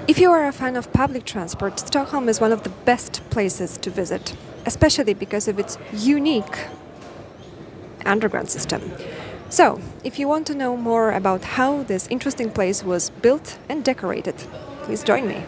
If you are a fan of public transport, Stockholm is one of the best places to visit, especially because of its unique underground system. So, if you want to know more about how this interesting place was built and decorated, please join me.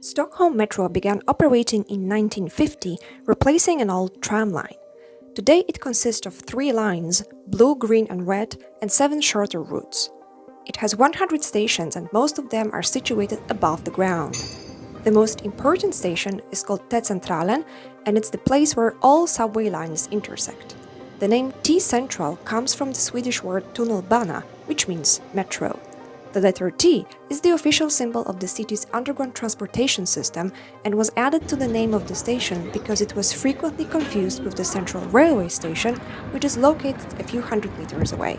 Stockholm Metro began operating in 1950, replacing an old tram line. Today it consists of 3 lines, blue, green and red, and 7 shorter routes. It has 100 stations and most of them are situated above the ground. The most important station is called T-centralen and it's the place where all subway lines intersect. The name T-central comes from the Swedish word tunnelbana, which means metro. The letter T is the official symbol of the city's underground transportation system and was added to the name of the station because it was frequently confused with the Central Railway Station, which is located a few hundred meters away.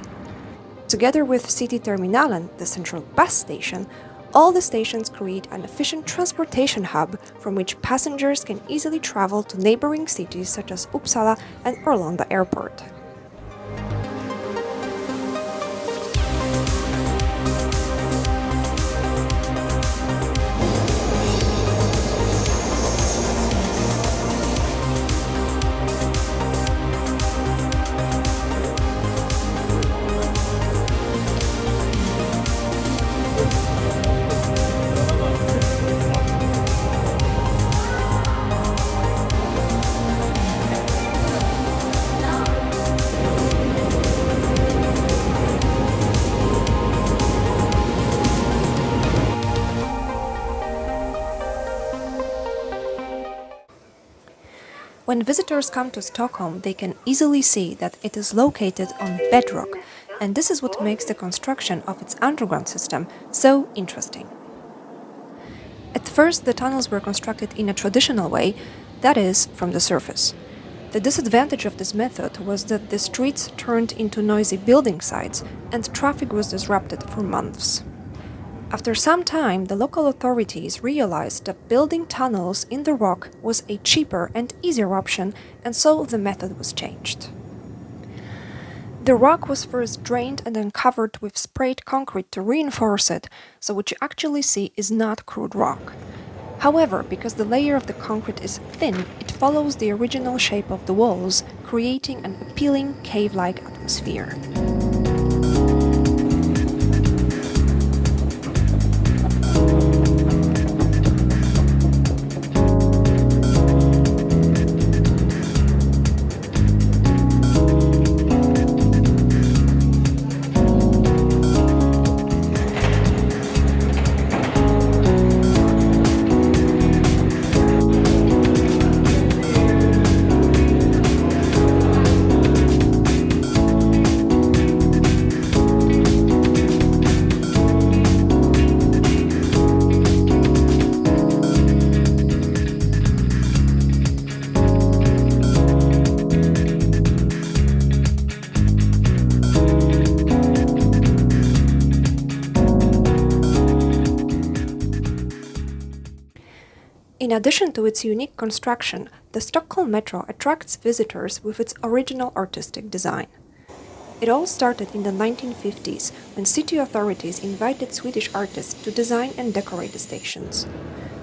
Together with City Terminalen, the central bus station, all the stations create an efficient transportation hub from which passengers can easily travel to neighboring cities such as Uppsala and Arlanda Airport. When visitors come to Stockholm, they can easily see that it is located on bedrock, and this is what makes the construction of its underground system so interesting. At first, the tunnels were constructed in a traditional way, that is, from the surface. The disadvantage of this method was that the streets turned into noisy building sites and traffic was disrupted for months. After some time, the local authorities realized that building tunnels in the rock was a cheaper and easier option, and so the method was changed. The rock was first drained and then covered with sprayed concrete to reinforce it, so what you actually see is not crude rock. However, because the layer of the concrete is thin, it follows the original shape of the walls, creating an appealing cave-like atmosphere. In addition to its unique construction, the Stockholm Metro attracts visitors with its original artistic design. It all started in the 1950s when city authorities invited Swedish artists to design and decorate the stations.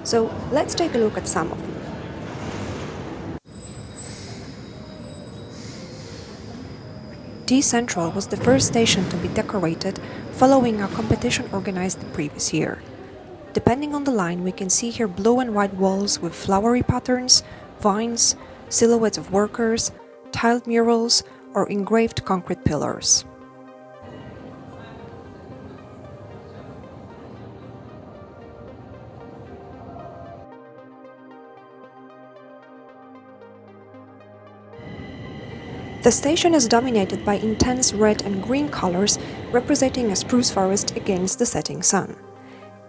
So let's take a look at some of them. T-Central was the first station to be decorated following a competition organized the previous year. Depending on the line, we can see here blue and white walls with flowery patterns, vines, silhouettes of workers, tiled murals, or engraved concrete pillars. The station is dominated by intense red and green colors, representing a spruce forest against the setting sun.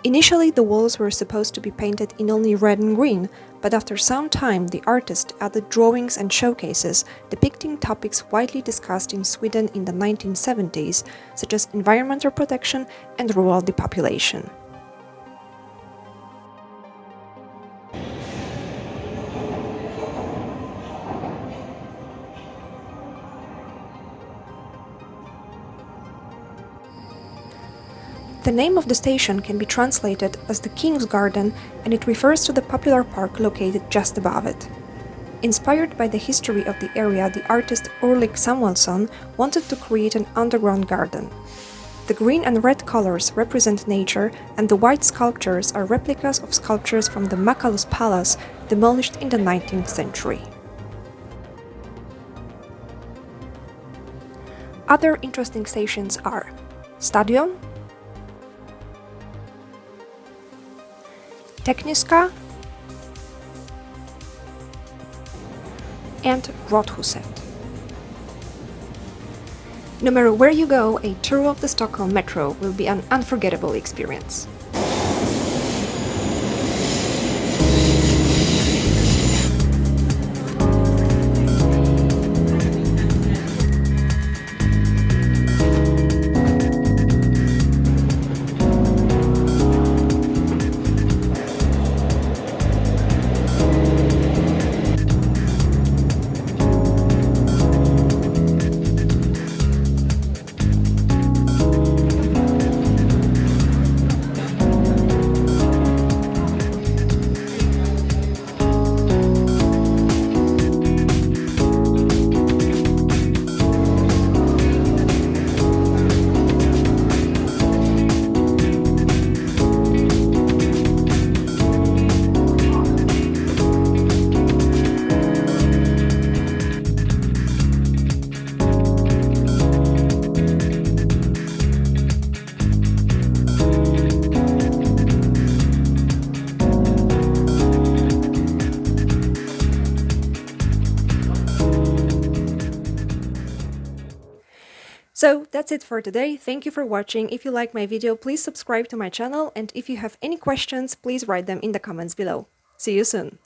Initially, the walls were supposed to be painted in only red and green, but after some time the artist added drawings and showcases depicting topics widely discussed in Sweden in the 1970s, such as environmental protection and rural depopulation. The name of the station can be translated as the King's Garden, and it refers to the popular park located just above it. Inspired by the history of the area, the artist Ulrik Samuelsson wanted to create an underground garden. The green and red colors represent nature, and the white sculptures are replicas of sculptures from the Makalus Palace, demolished in the 19th century. Other interesting stations are Stadion, Tekniska, and Rådhuset. No matter where you go, a tour of the Stockholm metro will be an unforgettable experience. So that's it for today. Thank you for watching. If you like my video, please subscribe to my channel, and if you have any questions, please write them in the comments below. See you soon!